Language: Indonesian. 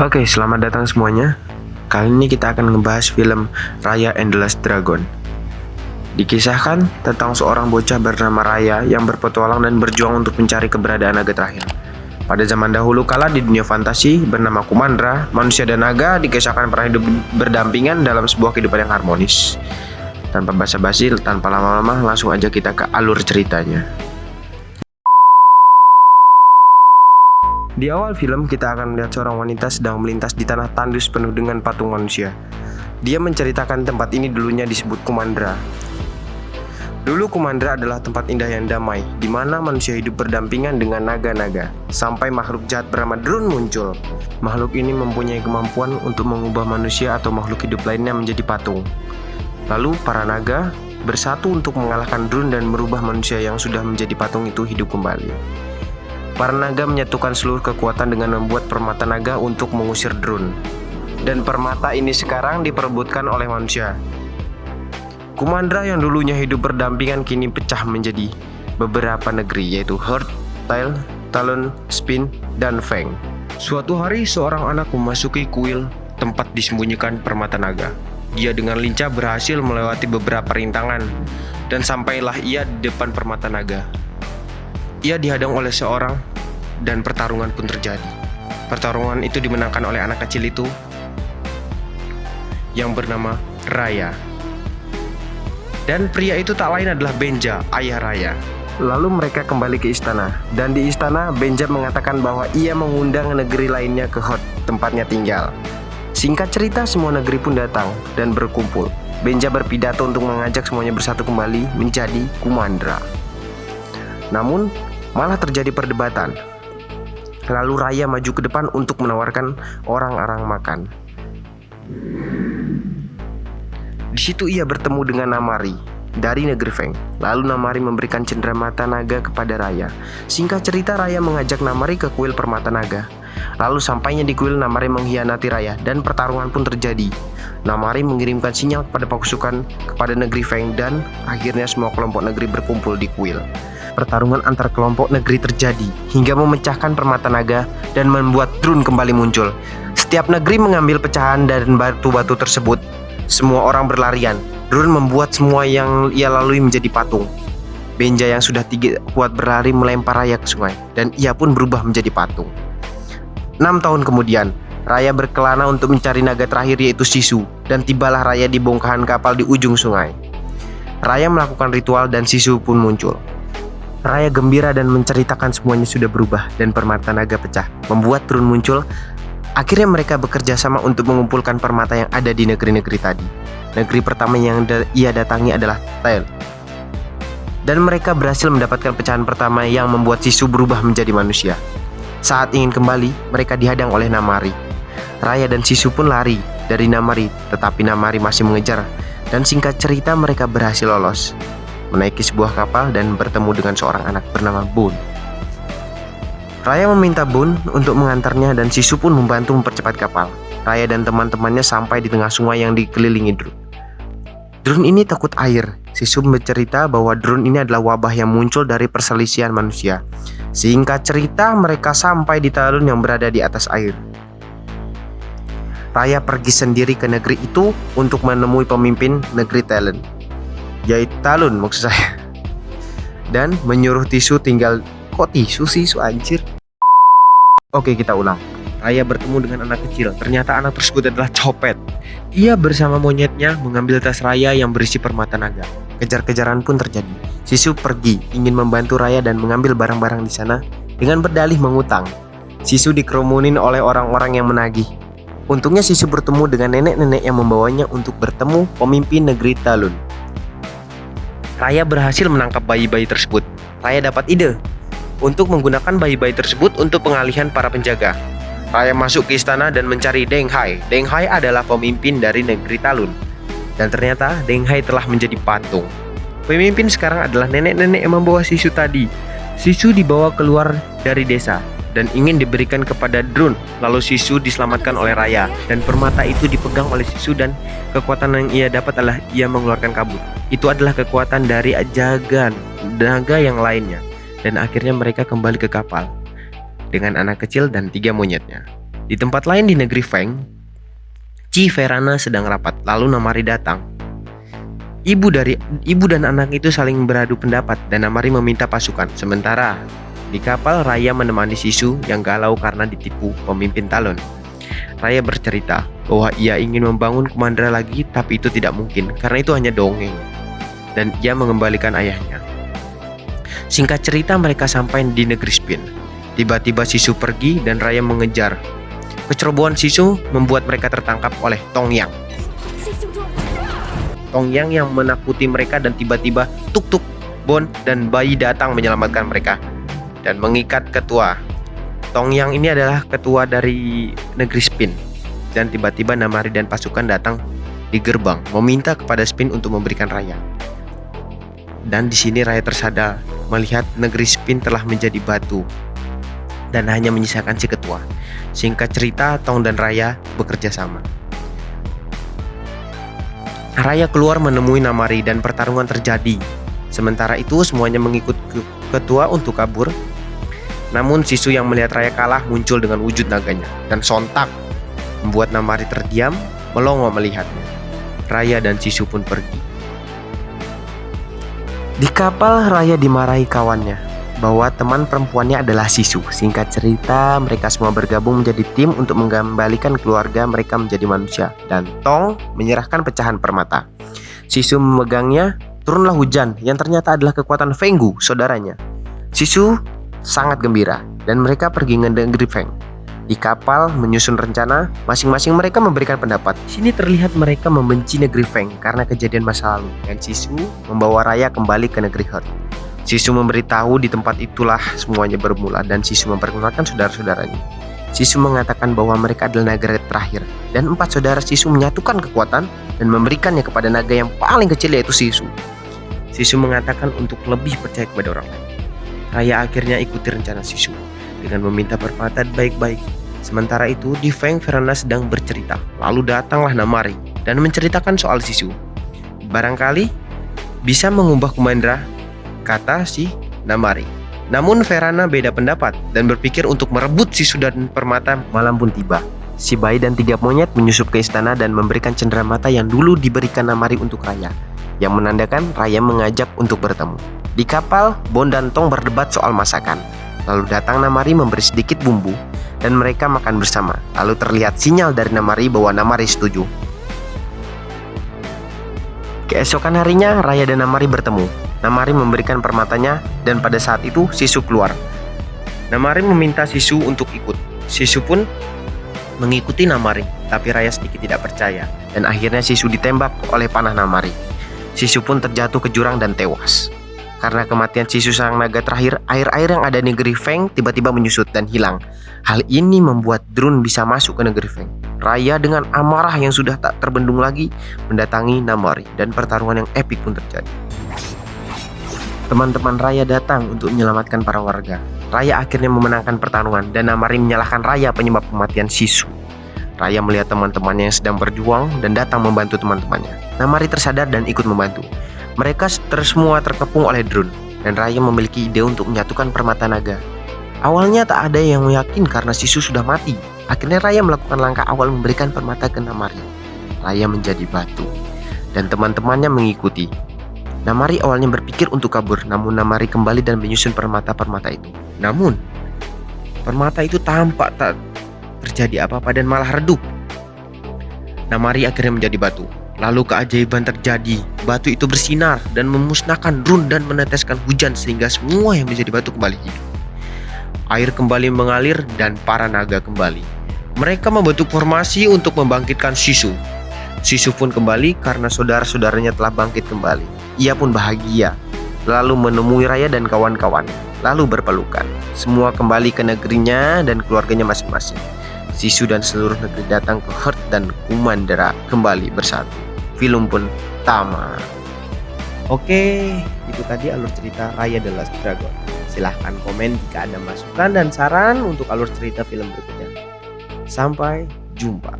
Oke, selamat datang semuanya. Kali ini kita akan ngebahas film Raya and the Last Dragon. Dikisahkan tentang seorang bocah bernama Raya yang berpetualang dan berjuang untuk mencari keberadaan naga terakhir. Pada zaman dahulu kala di dunia fantasi bernama Kumandra, manusia dan naga dikisahkan pernah hidup berdampingan dalam sebuah kehidupan yang harmonis. Tanpa basa-basi, tanpa lama-lama, langsung aja kita ke alur ceritanya. Di awal film, kita akan melihat seorang wanita sedang melintas di tanah tandus penuh dengan patung manusia. Dia menceritakan tempat ini dulunya disebut Kumandra. Dulu Kumandra adalah tempat indah yang damai, di mana manusia hidup berdampingan dengan naga-naga, sampai makhluk jahat bernama Drun muncul. Makhluk ini mempunyai kemampuan untuk mengubah manusia atau makhluk hidup lainnya menjadi patung. Lalu para naga bersatu untuk mengalahkan Drun dan merubah manusia yang sudah menjadi patung itu hidup kembali. Para naga menyatukan seluruh kekuatan dengan membuat permata naga untuk mengusir Drun. Dan permata ini sekarang diperebutkan oleh manusia. Kumandra yang dulunya hidup berdampingan kini pecah menjadi beberapa negeri, yaitu Heart, Tail, Talon, Spin, dan Fang. Suatu hari seorang anak memasuki kuil tempat disembunyikan permata naga. Dia dengan lincah berhasil melewati beberapa rintangan dan sampailah ia di depan permata naga. Ia dihadang oleh seorang dan pertarungan pun terjadi. Pertarungan itu dimenangkan oleh anak kecil itu yang bernama Raya. Dan pria itu tak lain adalah Benja, ayah Raya. Lalu mereka kembali ke istana. Dan di istana Benja mengatakan bahwa ia mengundang negeri lainnya ke Hot, tempatnya tinggal. Singkat cerita semua negeri pun datang dan berkumpul. Benja berpidato untuk mengajak semuanya bersatu kembali menjadi Kumandra. Namun malah terjadi perdebatan. Lalu Raya maju ke depan untuk menawarkan orang-orang makan. Di situ ia bertemu dengan Namari dari negeri Feng. Lalu Namari memberikan cenderamata naga kepada Raya. Singkat cerita Raya mengajak Namari ke kuil permata naga. Lalu sampainya di kuil, Namari mengkhianati Raya dan pertarungan pun terjadi. Namari mengirimkan sinyal kepada pasukan kepada negeri Feng dan akhirnya semua kelompok negeri berkumpul di kuil. Pertarungan antar kelompok negeri terjadi hingga memecahkan permata naga dan membuat Drun kembali muncul. Setiap negeri mengambil pecahan dan batu-batu tersebut. Semua orang berlarian. Drun membuat semua yang ia lalui menjadi patung. Benja yang sudah kuat berlari melempar Raya ke sungai dan ia pun berubah menjadi patung. 6 tahun kemudian, Raya berkelana untuk mencari naga terakhir yaitu Sisu, dan tibalah Raya di bongkahan kapal di ujung sungai. Raya melakukan ritual dan Sisu pun muncul. Raya gembira dan menceritakan semuanya sudah berubah dan permata naga pecah, membuat Drun muncul. Akhirnya mereka bekerja sama untuk mengumpulkan permata yang ada di negeri-negeri tadi. Negeri pertama yang ia datangi adalah Tail. Dan mereka berhasil mendapatkan pecahan pertama yang membuat Sisu berubah menjadi manusia. Saat ingin kembali, mereka dihadang oleh Namari. Raya dan Sisu pun lari dari Namari, tetapi Namari masih mengejar. Dan singkat cerita mereka berhasil lolos, menaiki sebuah kapal dan bertemu dengan seorang anak bernama Bun. Raya meminta Bun untuk mengantarnya dan Sisu pun membantu mempercepat kapal. Raya dan teman-temannya sampai di tengah sungai yang dikelilingi Drun. Drun ini takut air. Sisu bercerita bahwa Drun ini adalah wabah yang muncul dari perselisihan manusia. Singkat cerita mereka sampai di Talon yang berada di atas air. Raya pergi sendiri ke negeri itu untuk menemui pemimpin negeri Talon, yaitu Talon maksud saya. Dan menyuruh Sisu tinggal. Kok Sisu anjir. Oke, kita ulang. Raya bertemu dengan anak kecil. Ternyata anak tersebut adalah copet. Ia bersama monyetnya mengambil tas Raya yang berisi permata naga. Kejar-kejaran pun terjadi. Sisu pergi ingin membantu Raya dan mengambil barang-barang di sana dengan berdalih mengutang. Sisu dikerumunin oleh orang-orang yang menagih. Untungnya Sisu bertemu dengan nenek-nenek yang membawanya untuk bertemu pemimpin negeri Talon. Raya berhasil menangkap bayi-bayi tersebut. Raya dapat ide untuk menggunakan bayi-bayi tersebut untuk pengalihan para penjaga. Raya masuk ke istana dan mencari Deng Hai. Deng Hai adalah pemimpin dari negeri Talon. Dan ternyata Deng Hai telah menjadi patung. Pemimpin sekarang adalah nenek-nenek yang membawa Sisu tadi. Sisu dibawa keluar dari desa dan ingin diberikan kepada Drun. Lalu Sisu diselamatkan oleh Raya dan permata itu dipegang oleh Sisu dan kekuatan yang ia dapat adalah ia mengeluarkan kabut. Itu adalah kekuatan dari Jagan, naga yang lainnya. Dan akhirnya mereka kembali ke kapal dengan anak kecil dan 3 monyetnya. Di tempat lain di negeri Feng, Ci Verana sedang rapat, lalu Namari datang. Ibu dan anak itu saling beradu pendapat dan Namari meminta pasukan. Sementara di kapal, Raya menemani Sisu yang galau karena ditipu pemimpin Talon. Raya bercerita bahwa ia ingin membangun Kumandra lagi, tapi itu tidak mungkin karena itu hanya dongeng, dan ia mengembalikan ayahnya. Singkat cerita, mereka sampai di negeri Spin. Tiba-tiba Sisu pergi dan Raya mengejar. Kecerobohan Sisu membuat mereka tertangkap oleh Tong Yang. Tong Yang yang menakuti mereka, dan tiba-tiba Tuk-Tuk, Bon, dan bayi datang menyelamatkan mereka dan mengikat ketua. Tong Yang ini adalah ketua dari negeri Spin, dan tiba-tiba Namari dan pasukan datang di gerbang meminta kepada Spin untuk memberikan Raya. Dan di sini Raya tersadar melihat negeri Spin telah menjadi batu dan hanya menyisakan si ketua. Singkat cerita, Tong dan Raya bekerja sama. Raya keluar menemui Namari dan pertarungan terjadi. Sementara itu semuanya mengikut ketua untuk kabur. Namun Sisu yang melihat Raya kalah muncul dengan wujud naganya dan sontak membuat Namari terdiam melongo melihatnya. Raya dan Sisu pun pergi. Di kapal, Raya dimarahi kawannya bahwa teman perempuannya adalah Sisu. Singkat cerita, mereka semua bergabung menjadi tim untuk mengembalikan keluarga mereka menjadi manusia, dan Tong menyerahkan pecahan permata. Sisu memegangnya. Turunlah hujan yang ternyata adalah kekuatan Fenggu, saudaranya. Sisu sangat gembira dan mereka pergi ke negeri Feng. Di kapal menyusun rencana, masing-masing mereka memberikan pendapat. Di sini terlihat mereka membenci negeri Feng karena kejadian masa lalu, dan Sisu membawa Raya kembali ke negeri Heart. Sisu memberitahu di tempat itulah semuanya bermula, dan Sisu memperkenalkan saudara-saudaranya. Sisu mengatakan bahwa mereka adalah naga terakhir, dan 4 saudara Sisu menyatukan kekuatan dan memberikannya kepada naga yang paling kecil, yaitu Sisu. Sisu mengatakan untuk lebih percaya kepada orang lain. Raya akhirnya ikuti rencana Sisu dengan meminta permata baik-baik. Sementara itu di Feng, Verana sedang bercerita. Lalu datanglah Namari dan menceritakan soal Sisu. Barangkali bisa mengubah Kumandra, kata si Namari. Namun Verana beda pendapat dan berpikir untuk merebut Sisu dan permata. Malam pun tiba. Si bayi dan 3 monyet menyusup ke istana dan memberikan cenderamata yang dulu diberikan Namari untuk Raya, yang menandakan Raya mengajak untuk bertemu. Di kapal, Bon dan Tong berdebat soal masakan. Lalu datang Namari memberi sedikit bumbu dan mereka makan bersama. Lalu terlihat sinyal dari Namari bahwa Namari setuju. Keesokan harinya, Raya dan Namari bertemu. Namari memberikan permatanya dan pada saat itu Sisu keluar. Namari meminta Sisu untuk ikut. Sisu pun mengikuti Namari, tapi Raya sedikit tidak percaya dan akhirnya Sisu ditembak oleh panah Namari. Sisu pun terjatuh ke jurang dan tewas. Karena kematian Sisu sang naga terakhir, air-air yang ada di negeri Feng tiba-tiba menyusut dan hilang. Hal ini membuat Drun bisa masuk ke negeri Feng. Raya dengan amarah yang sudah tak terbendung lagi mendatangi Namari dan pertarungan yang epik pun terjadi. Teman-teman Raya datang untuk menyelamatkan para warga. Raya akhirnya memenangkan pertarungan dan Namari menyalahkan Raya penyebab kematian Sisu. Raya melihat teman-temannya yang sedang berjuang dan datang membantu teman-temannya. Namari tersadar dan ikut membantu. Mereka semua terkepung oleh Drun dan Raya memiliki ide untuk menyatukan permata naga. Awalnya tak ada yang yakin karena Sisu sudah mati. Akhirnya Raya melakukan langkah awal memberikan permata ke Namari. Raya menjadi batu dan teman-temannya mengikuti. Namari awalnya berpikir untuk kabur, namun Namari kembali dan menyusun permata-permata itu. Namun permata itu tampak tak terjadi apa-apa dan malah redup. Namari akhirnya menjadi batu. Lalu keajaiban terjadi. Batu itu bersinar dan memusnahkan Drun dan meneteskan hujan sehingga semua yang menjadi batu kembali hidup. Air kembali mengalir dan para naga kembali. Mereka membentuk formasi untuk membangkitkan Sisu. Sisu pun kembali karena saudara-saudaranya telah bangkit kembali. Ia pun bahagia, lalu menemui Raya dan kawan-kawan, lalu berpelukan. Semua kembali ke negerinya dan keluarganya masing-masing. Sisu dan seluruh negeri datang ke Heart dan Kumandra kembali bersatu. Film pun tamat. Oke, itu tadi alur cerita Raya the Last Dragon. Silahkan komen jika ada masukan dan saran untuk alur cerita film berikutnya. Sampai jumpa.